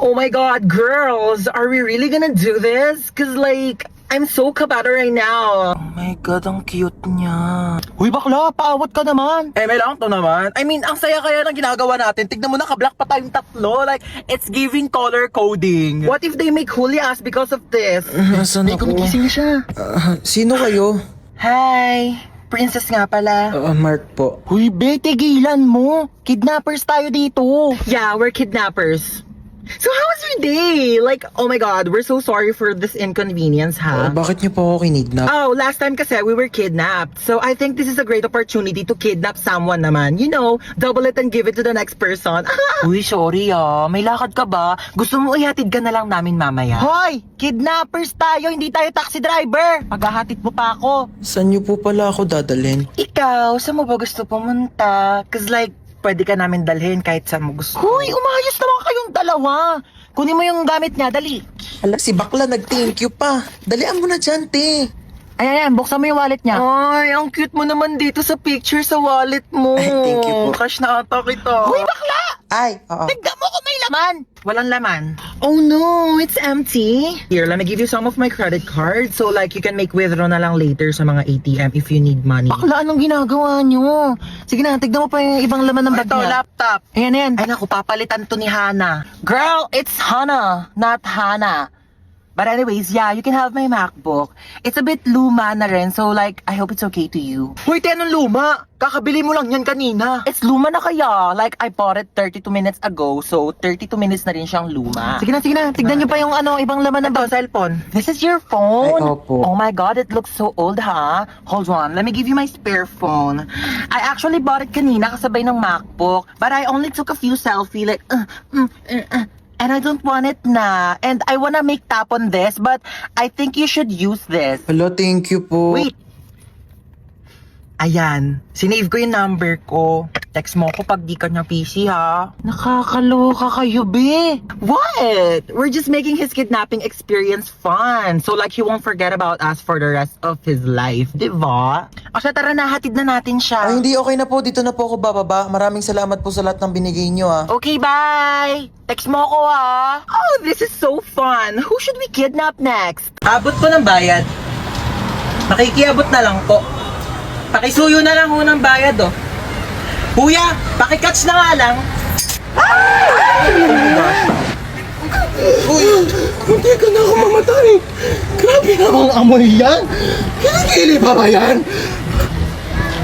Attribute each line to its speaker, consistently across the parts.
Speaker 1: Oh my God, girls, are we really gonna do this? Cause like, I'm so kabata right now.
Speaker 2: Oh my God, ang cute niya. Uy, bakla, paawat ka naman.
Speaker 1: Eh, may lang to naman. I mean, ang saya kaya ng ginagawa natin. Tignan mo, naka-black pa tayong tatlo. Like, it's giving color coding. What if they make huli us because of this?
Speaker 2: Nasaan
Speaker 1: May
Speaker 2: ako?
Speaker 1: gumigising na siya.
Speaker 2: Sino kayo?
Speaker 1: Hi, princess nga pala.
Speaker 2: Mark po.
Speaker 1: Uy, be, tigilan mo. Kidnappers tayo dito. Yeah, we're kidnappers. So how was your day? Like, oh my God, we're so sorry for this inconvenience, ha?
Speaker 2: Bakit niyo po ako kinidnap?
Speaker 1: Oh, last time kasi we were kidnapped. So I think this is a great opportunity to kidnap someone naman. You know, double it and give it to the next person.
Speaker 2: Uy, sorry may lakad ka ba? Gusto mo ihatid ka na lang namin mamaya?
Speaker 1: Hoy! Kidnappers tayo, hindi tayo taxi driver! Paghahatid mo pa ako.
Speaker 2: Saan niyo po pala ako dadalhin?
Speaker 1: Ikaw, saan mo ba gusto pumunta? Cause like, pwede ka namin dalhin kahit saan mo gusto. Hoy, umayos naman kayong dalawa. Kunin mo yung gamit niya, dali.
Speaker 2: Ala, si bakla nag-thank you pa. Dalian mo na dyan, te.
Speaker 1: Ayan, buksan mo yung wallet niya. Ay, ang cute mo naman dito sa picture sa wallet mo.
Speaker 2: Ay, thank you po.
Speaker 1: Cash na ata kita. Hoy, bakla!
Speaker 2: Ay, oo.
Speaker 1: Tignan mo kung may laman! Walang laman. Oh no, it's empty. Here, let me give you some of my credit cards so like you can make withdraw na lang later sa mga ATM if you need money. Bakla, anong ginagawa nyo? Sige na, tignan mo pa yung ibang laman ng bag niya. Ito, laptop. Ayan. Ay naku, papalitan to ni Hana. Girl, it's Hana, not Hana. But anyways, yeah, you can have my MacBook. It's a bit luma na rin, so like, I hope it's okay to you. Hoy, anong luma? Kakabili mo lang yan kanina. It's luma na kaya. Like, I bought it 32 minutes ago, so 32 minutes na rin siyang luma. Sige na. Tignan niyo pa yung ibang laman ng cellphone. This is your phone?
Speaker 2: Ay, opo.
Speaker 1: Oh my God, it looks so old, ha? Hold on, let me give you my spare phone. I actually bought it kanina kasabay ng MacBook, but I only took a few selfie, like, and I don't want it na. And I wanna make tap on this, but I think you should use this.
Speaker 2: Hello, thank you po.
Speaker 1: Wait. Ayan. Sinave ko yung number ko. Text mo ko pag di ka niya PC, ha? Nakakaloka kayo, be. What? We're just making his kidnapping experience fun. So like he won't forget about us for the rest of his life. Diba? O siya, tara na. Hatid na natin siya.
Speaker 2: Ay, hindi okay na po. Dito na po ako bababa. Maraming salamat po sa lahat ng binigay niyo,
Speaker 1: Okay, bye! Text mo ako, ha? Oh, this is so fun! Who should we kidnap next? Abot po ng bayad. Makikiabot na lang po. Pakisuyo na lang ho ng bayad, oh. Kuya, pakikatch na nga lang.
Speaker 2: Uy, munti ka na ako mamatay. Grabe namang amoy yan. Kilikili pa ba yan?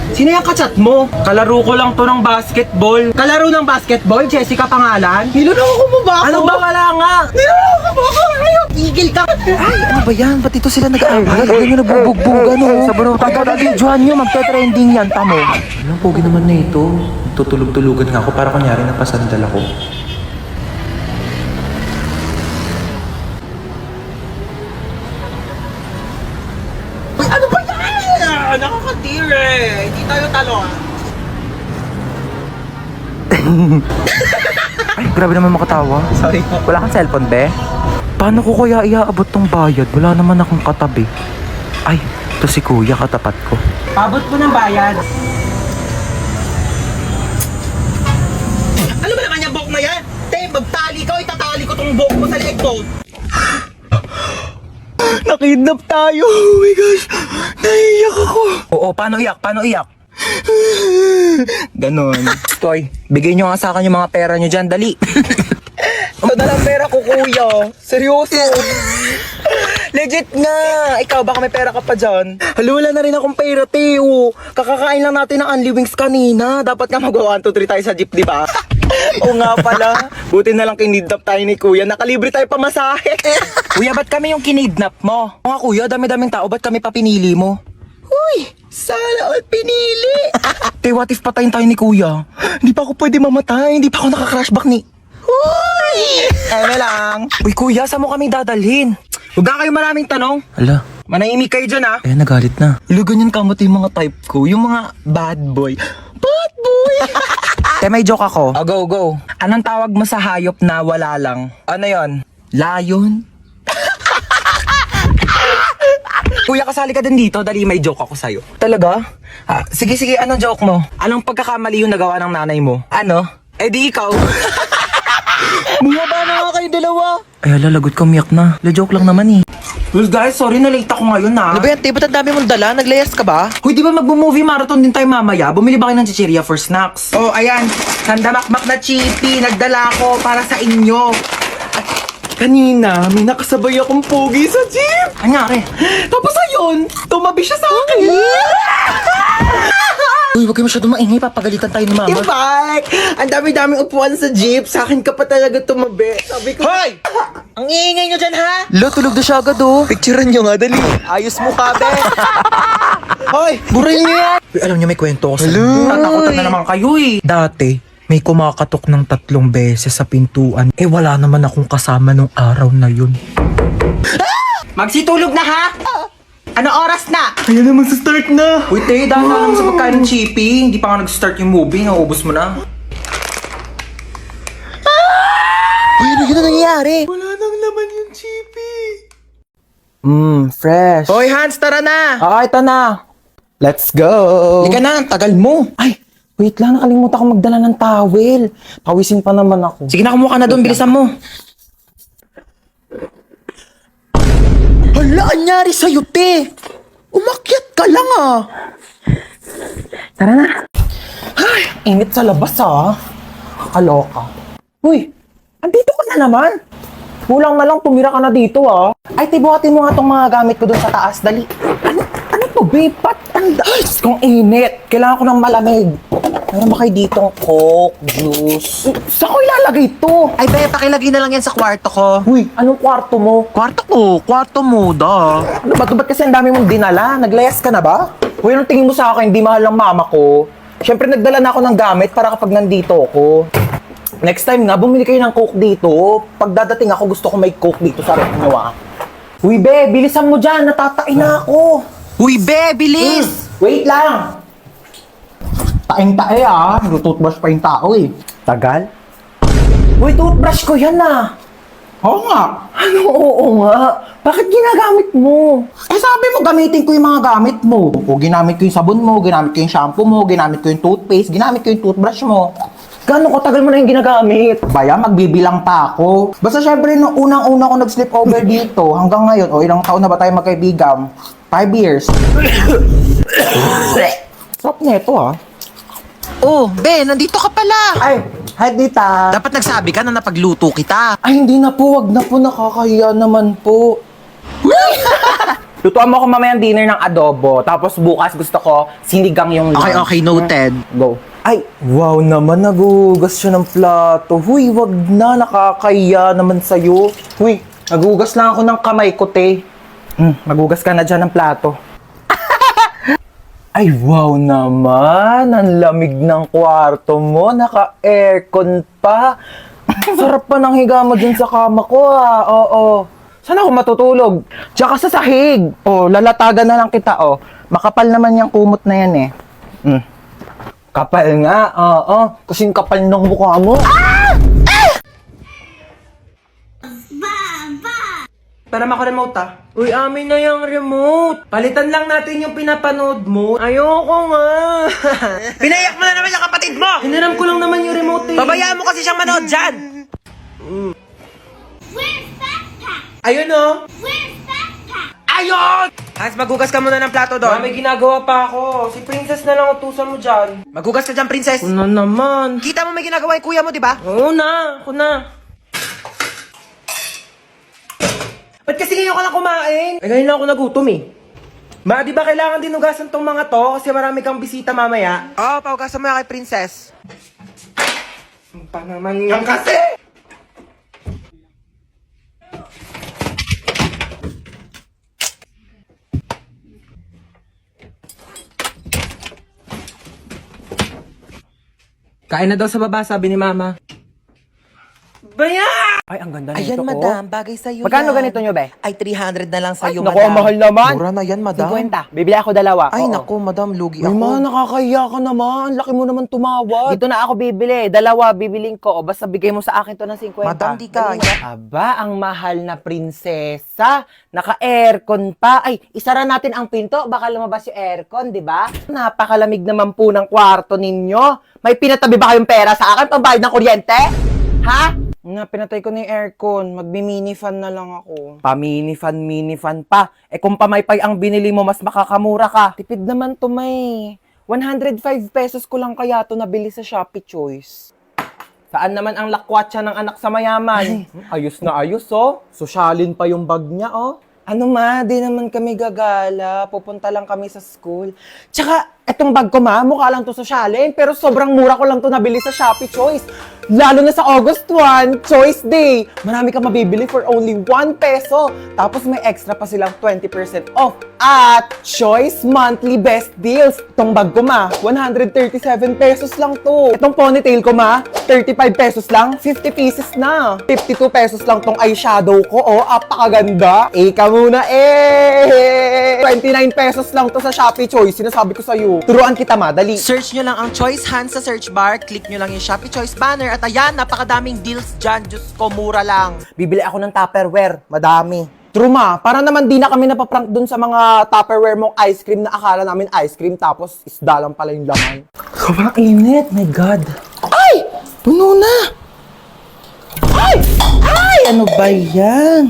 Speaker 1: Sino yung kachat mo? Kalaro ko lang to ng basketball. Kalaro ng basketball? Jessica pangalan?
Speaker 2: Niloloko mo ba ako?
Speaker 1: Ano ba wala nga?
Speaker 2: Niloloko mo ako? Ayaw.
Speaker 1: Tigil ka!
Speaker 2: Ay, ano ba yan? Ba't ito sila nag-aaway? Ganyan nyo nagbubugbugan,
Speaker 1: Sa burutan ka na videohan nyo, magte-trending yan, tamo.
Speaker 2: Anong pogi naman na ito? Tutulog-tulugan nga ako para kunyari napasandal ako.
Speaker 1: Ano ba yan? Nakakatire. Hindi tayo talo, ha?
Speaker 2: Ay, grabe naman makatawa.
Speaker 1: Sorry.
Speaker 2: Wala kang cellphone, be? Paano ko kaya iaabot tong bayad? Wala naman akong katabi. Ay, to si kuya katapat ko.
Speaker 1: Pabot po ng bayad. Ano ba naman yung buhok na yan? Te, magtali ka o itatali ko tong buhok mo sa leg ko. Nakidnap tayo. Oh my gosh. Naiiyak ako.
Speaker 2: Oo, paano iyak? Ganon. Toy, bigay nyo nga sa akin yung mga pera nyo dyan, dali.
Speaker 1: Ito na lang pera ko, kuya. Seryoso. Legit nga. Ikaw, baka may pera ka pa dyan. Hala, wala na rin akong pera, Teo. Kakakain lang natin ng Unli Wings kanina. Dapat nga mag-1, 2, 3 tayo sa jeep, di ba? Oo nga pala. Buti na lang kinidnap tayo ni kuya. Nakalibre tayo pamasahe.
Speaker 2: Kuya, ba't kami yung kinidnap mo?
Speaker 1: Mga kuya, dami-daming tao. Ba't kami pa pinili mo? Uy, sana all pinili.
Speaker 2: Te, what if patayin tayo ni kuya?
Speaker 1: Hindi pa ako pwede mamatay. Hindi pa ako naka-crashback ni... Uy! Eme lang. Uy, kuya, saan mo kami dadalhin? Huwag ka kayo maraming tanong.
Speaker 2: Ala,
Speaker 1: Manahimik kayo dyan, ha?
Speaker 2: nagalit na.
Speaker 1: Ilo, ganyan kamot yung mga type ko. Yung mga bad boy. Bad boy!
Speaker 2: Te, may joke ako.
Speaker 1: Go. Anong tawag mo sa hayop na wala lang? Ano yon? Lion? Kuya, kasali ka din dito. Dali, may joke ako sa'yo. Talaga? Sige, anong joke mo? Anong pagkakamali yung nagawa ng nanay mo? Ano? Eh di ikaw. Bumaba na nga kayo dalawa.
Speaker 2: Ay, hala, lagot ka, umiyak na. La joke lang naman eh.
Speaker 1: Well guys, sorry na late ako ngayon ha.
Speaker 2: Ano ba yan, te? Ba't ang dami mong dala? Naglayas ka ba?
Speaker 1: Hoy, di ba magbo-movie marathon din tayo mamaya? Bumili ba kayo ng chichirya for snacks? Oh, ayan. Sandamakmak na chippy. Nagdala ko para sa inyo. At kanina, may nakasabay akong pogi sa jeep.
Speaker 2: Anyari?
Speaker 1: Tapos ayun, tumabi siya sa akin.
Speaker 2: Uy, huwag kayo masyadong maingay. Papagalitan tayo ni mama.
Speaker 1: Ibak! Ang dami-daming upuan sa jeep. Sa akin ka pa talaga tumabi. Sabi ko,
Speaker 2: Hoy!
Speaker 1: ang iingay nyo dyan ha?
Speaker 2: Lo, tulog na siya agad oh. Picturean nyo nga, dali. Ayos mo ka, be.
Speaker 1: Hoy, burayin nyo yan.
Speaker 2: Uy, alam nyo, may kwento ko sa
Speaker 1: Tatakutan na naman kayo eh.
Speaker 2: Dati, may kumakatok ng 3 beses sa pintuan. Eh, wala naman akong kasama nung araw na yun.
Speaker 1: Magsitulog na ha? Ano oras na?
Speaker 2: Ayan na, magsa-start na.
Speaker 1: Uy, te, dahil lang sa pagkain ng chippy. Hindi pa nga nag-start yung movie. Naubos mo na.
Speaker 2: Uy, ano yun na nangyayari?
Speaker 1: Wala nang laman yung chippy.
Speaker 2: Fresh.
Speaker 1: Hoy, Hans, tara na.
Speaker 2: ito na. Let's go.
Speaker 1: Hindi ka na, ang tagal mo.
Speaker 2: Ay, wait lang, nakalimutan ko magdala ng towel. Pawisin pa naman ako.
Speaker 1: Sige na, kumuha ka na doon. Bilisan mo.
Speaker 2: Hala, anyari sa'yo, te? Umakyat ka lang, ah. Tara na. Ay, init sa labas, ah. Kaloka. Uy, andito ka na naman. Kulang na lang, tumira ka na dito, ah. Ay, tibuhatin mo nga tong mga gamit ko doon sa taas. Dali. Ano to, babe? Patanda. Ay, kung init. Kailangan ko ng malamig. Meron ba kayo ditong Coke, juice? Saan ko ilalagay to?
Speaker 1: Ay, be, pakilagay na lang yan sa kwarto ko.
Speaker 2: Uy, anong kwarto mo?
Speaker 1: Kwarto mo, da.
Speaker 2: Ano ba? Ba't kasi ang dami mong dinala? Naglayas ka na ba? Uy, anong tingin mo sa akin? Hindi mahal ng mama ko. Siyempre, nagdala na ako ng gamit para kapag nandito ako. Next time nga, bumili kayo ng Coke dito. Pag dadating ako, gusto ko may Coke dito sa rep nyo, ah. Uy, be, bilisan mo dyan. Natatain na ako.
Speaker 1: Uy, be, bilis!
Speaker 2: Wait lang. Taing-tae, ah. Nag-toothbrush pa yung tao, eh. Tagal? Uy, toothbrush ko yan, ah.
Speaker 1: Oo nga.
Speaker 2: Ano, oo nga. Bakit ginagamit mo?
Speaker 1: Eh, sabi mo, gamitin ko yung mga gamit mo. O, ginamit ko yung sabon mo, ginamit ko yung shampoo mo, ginamit ko yung toothpaste, ginamit ko yung toothbrush mo.
Speaker 2: Gano'ng katagal mo na yung ginagamit?
Speaker 1: Baya, magbibilang pa ako. Basta syempre, nung unang-una ko nag-sleep over dito, hanggang ngayon, o ilang taon na ba tayo magkaibigan? 5 years. Sarap nito, ah.
Speaker 3: Oh, be, nandito ka pala.
Speaker 2: Ay, hi Dita.
Speaker 3: Dapat nagsabi ka na napagluto kita.
Speaker 2: Ay, hindi na po. Wag na po. Nakakahiya naman po. Lutuan mo ako mamayang dinner ng adobo. Tapos bukas gusto ko sinigang yung lunch.
Speaker 3: Okay, noted.
Speaker 2: Go. Ay, wow naman. Nagugas siya ng plato. Huy, wag na. Nakakahiya naman sa'yo. Huy, nagugas lang ako ng kamay ko, te. Magugas ka na dyan ng plato. Ay, wow naman. Ang lamig ng kwarto mo. Naka-aircon pa. Sarap pa ng higa mo dyan sa kama ko, ah. Oo. Saan ako matutulog? Tsaka sa sahig. Oh, lalatagan na lang kita, oh. Makapal naman yung kumot na yan, eh. Kapal nga, oo. Kasing kapal ng mukha mo.
Speaker 1: Para ako remote, ah. Uy, amin na yung remote. Palitan lang natin yung pinapanood mo. Ayoko nga.
Speaker 3: Pinayak mo na naman yung kapatid mo!
Speaker 1: Hiniram ko lang naman yung remote, eh.
Speaker 3: Babayaan mo kasi siyang manood dyan!
Speaker 1: Ayun, oh.
Speaker 3: Ayun! Hans, magugas ka muna ng plato
Speaker 1: Ba,
Speaker 3: doon.
Speaker 1: may ginagawa pa ako. Si Princess na lang utusan mo dyan.
Speaker 3: Magugas ka dyan, princess.
Speaker 1: Ano naman?
Speaker 3: Kita mo may ginagawa yung kuya mo, di ba?
Speaker 1: Oo na, ako na. Ba't kasi ngayon ka lang kumain? Ay, ngayon lang ako nagutom eh. Ma, di ba kailangan din ugasan tong mga to? Kasi marami kang bisita mamaya.
Speaker 3: Oo, paugasan mo yan kay princess.
Speaker 1: Pa naman yan kasi! Kain na daw sa baba, sabi ni Mama. Baya!
Speaker 2: Ay, ang ganda nito,
Speaker 3: Ayan,
Speaker 2: oh.
Speaker 3: madam, bagay sa'yo
Speaker 2: Magkano
Speaker 3: yan.
Speaker 2: ganito nyo, be?
Speaker 3: Ay, 300 na lang
Speaker 2: Ay,
Speaker 3: sa'yo,
Speaker 2: naku,
Speaker 3: madam.
Speaker 2: ang mahal naman.
Speaker 3: Mura na yan, madam.
Speaker 2: 50. Bibili ako dalawa.
Speaker 3: Ay,
Speaker 2: Oo.
Speaker 3: naku, madam, lugi
Speaker 2: Uy,
Speaker 3: ako.
Speaker 2: ma, nakakahiya ka naman. Laki mo naman tumawad. Dito na ako bibili. Dalawa bibiling ko. O, basta bigay mo sa akin to ng 50.
Speaker 3: Madam, di kaya.
Speaker 2: Aba, ang mahal na prinsesa. Naka-aircon pa. Ay, isara natin ang pinto. Baka lumabas yung aircon, di ba? Napakalamig naman po ng kwarto ninyo. May pinatabi ba kayong pera sa akin? Pambayad ng kuryente? Ha? Pinatay ko na yung aircon. Magbi-mini fan na lang ako. Mini fan pa. Kung pamaypay ang binili mo, mas makakamura ka. Tipid naman to, may. 105 pesos ko lang kaya to nabili sa Shopee Choice. Saan naman ang lakwatsa ng anak sa mayaman? Ayos na ayos, oh. Sosyalin pa yung bag niya, oh. Ano ma, di naman kami gagala. Pupunta lang kami sa school. Tsaka, etong bag ko ma, mukha lang to sosyalin. Pero sobrang mura ko lang to nabili sa Shopee Choice. Lalo na sa August 1, Choice Day. Marami ka mabibili for only 1 peso. Tapos may extra pa silang 20% off. At Choice Monthly Best Deals. Itong bag ko ma, 137 pesos lang to. Itong ponytail ko ma, 35 pesos lang, 50 pieces na. 52 pesos lang tong eyeshadow ko, oh, apakaganda. Ika muna, 29 pesos lang to sa Shopee Choice. Sinasabi ko sa'yo. Turuan kita ma, dali.
Speaker 3: Search nyo lang ang Choice Hands sa search bar, click nyo lang yung Shopee Choice banner at ayan, napakadaming deals dyan. Diyos ko, mura lang.
Speaker 2: Bibili ako ng Tupperware, madami. True ma, para naman di na kami napaprank dun sa mga Tupperware mong ice cream na akala namin ice cream tapos isda lang pala yung laman. Sobrang init, my God. Ay! Puno na! Ay! Ay! Ano ba yan?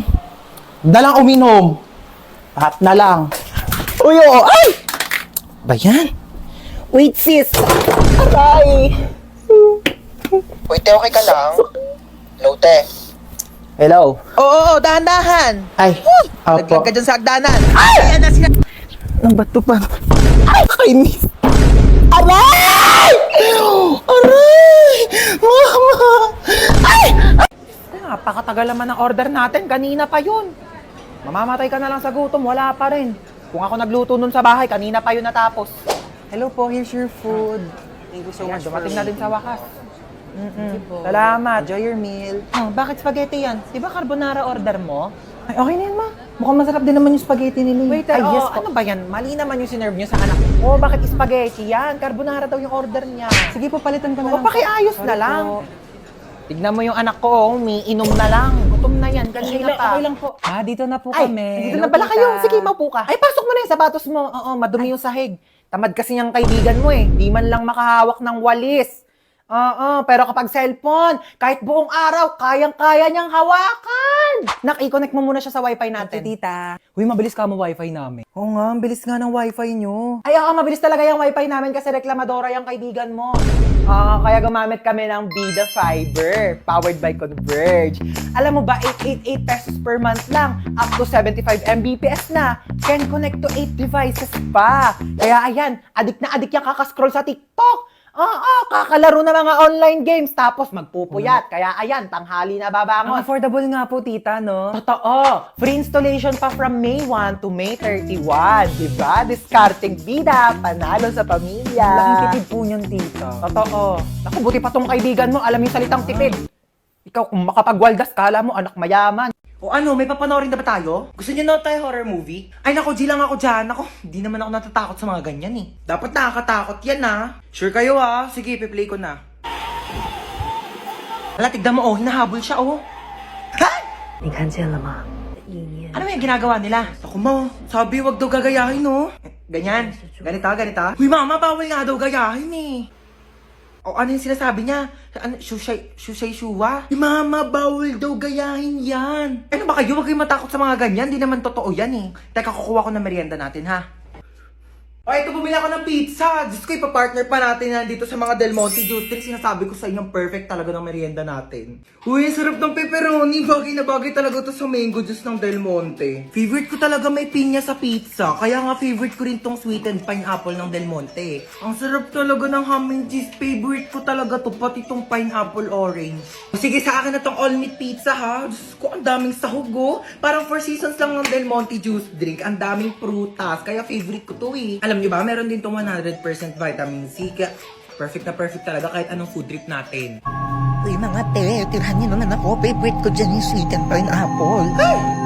Speaker 2: Dalang uminom. Lahat na lang. Uy, oo! Ay! Ba yan? Wait, sis! Aray!
Speaker 1: Wait, te, okay ka lang? Hello, te.
Speaker 2: Hello?
Speaker 3: Oo, dahan-dahan.
Speaker 2: Ay,
Speaker 3: Naglag
Speaker 2: apo.
Speaker 3: ka dyan sa agdanan.
Speaker 2: Ay!
Speaker 3: Ayan na sila.
Speaker 2: Ang bato pa. Ay, kainis. Aray! Aray! Mama! Ay! Napakatagal naman ang order natin. Kanina pa yun. Mamamatay ka na lang sa gutom. Wala pa rin. Kung ako nagluto nun sa bahay, kanina pa yun natapos. Hello po, here's your food.
Speaker 3: Thank you so
Speaker 2: Ayan,
Speaker 3: much.
Speaker 2: dumating na din sa wakas. Salamat. Enjoy your meal. Oh, bakit spaghetti yan? Di ba carbonara order mo? Ay, okay na yan, ma. Mukhang masarap din naman yung spaghetti nila. Wait, ay, yes, ano ba yan? Mali naman yung sinerve nyo sa anak ko. Oh, bakit spaghetti yan? Carbonara daw yung order niya. Sige po, palitan ka na lang. O, pakiayos na lang. Tignan mo yung anak ko, oh, umiinom na lang. Gutom na yan, kanina pa.
Speaker 4: Okay lang po. Dito na po
Speaker 2: Ay,
Speaker 4: kami.
Speaker 2: dito na pala kayo. Sige, maupo ka. Ay, pasok mo na yung sapatos mo. Oo, madumi yung sahig. Tamad kasi niyang kaibigan mo eh. Di man lang makahawak ng walis. Oo, pero kapag cellphone, kahit buong araw, kayang-kaya niyang hawakan. Nak, i-connect mo muna siya sa wifi natin.
Speaker 4: Tita.
Speaker 2: Huy, mabilis ka mo wifi namin. Oo nga, ang bilis nga ng wifi nyo. Ay, oo, mabilis talaga yung wifi namin kasi reklamadora yung kaibigan mo. Kaya gumamit kami ng Bida Fiber, powered by Converge. Alam mo ba, 888 pesos per month lang, up to 75 Mbps na. Can connect to 8 devices pa. Kaya ayan, adik na adik yung kakascroll sa TikTok. Oo, kakalaro na mga online games, tapos magpupuyat. Kaya ayan, tanghali na
Speaker 4: Ang
Speaker 2: babangon.
Speaker 4: affordable nga po, tita, no?
Speaker 2: Totoo. Free installation pa from May 1 to May 31. Diba? Discarding bida, panalo sa pamilya.
Speaker 4: Laking tipid po niyan, tita.
Speaker 2: Totoo. Naku, buti pa tong kaibigan mo, alam yung salitang tipid. Ikaw, kung makapagwaldas, kala mo, anak mayaman.
Speaker 3: O ano, may papanoorin na ba tayo? Gusto niyo na tayo horror movie? Ay nako, di lang ako dyan. Nako, di naman ako natatakot sa mga ganyan eh. Dapat nakakatakot yan ah. Sure kayo ah. Sige, piplay ko na. Hala, tignan mo oh, hinahabol siya oh. Ha?
Speaker 4: 你看见了吗？意念
Speaker 3: Ano yung ginagawa nila? Ako mo, sabi wag daw gagayahin no. Ganyan, ganito, ganito. Uy mama, bawal nga daw gayahin eh. O ano yung sinasabi niya? Ano, shushay shuwa? Mama, bawal daw gayahin yan. Ano ba kayo? Huwag kayong matakot sa mga ganyan. Di naman totoo yan eh. Teka, kukuha ko ng merienda natin ha. O, ito bumili ako ng pizza. Diyos ko, ipapartner pa natin yan dito sa mga Del Monte Juice Drink. Sinasabi ko sa inyo, perfect talaga ng merienda natin. Uy, ang sarap ng pepperoni. Bagay na bagay talaga to sa mango juice ng Del Monte. Favorite ko talaga may pinya sa pizza. Kaya nga favorite ko rin tong sweetened pineapple ng Del Monte. Ang sarap talaga ng ham and cheese. Favorite ko talaga to, pati tong pineapple orange. O, sige, sa akin na tong all meat pizza ha. Diyos ko, ang daming sahog oh. Parang 4 seasons lang ng Del Monte Juice Drink. Ang daming prutas. Kaya favorite ko to eh. Alam niyo ba, meron din tong 100% vitamin C. Kaya perfect na perfect talaga kahit anong food trip natin.
Speaker 5: Uy, mga te, tirahan niyo naman ako. Favorite ko dyan yung sweet and pineapple.
Speaker 3: Hey!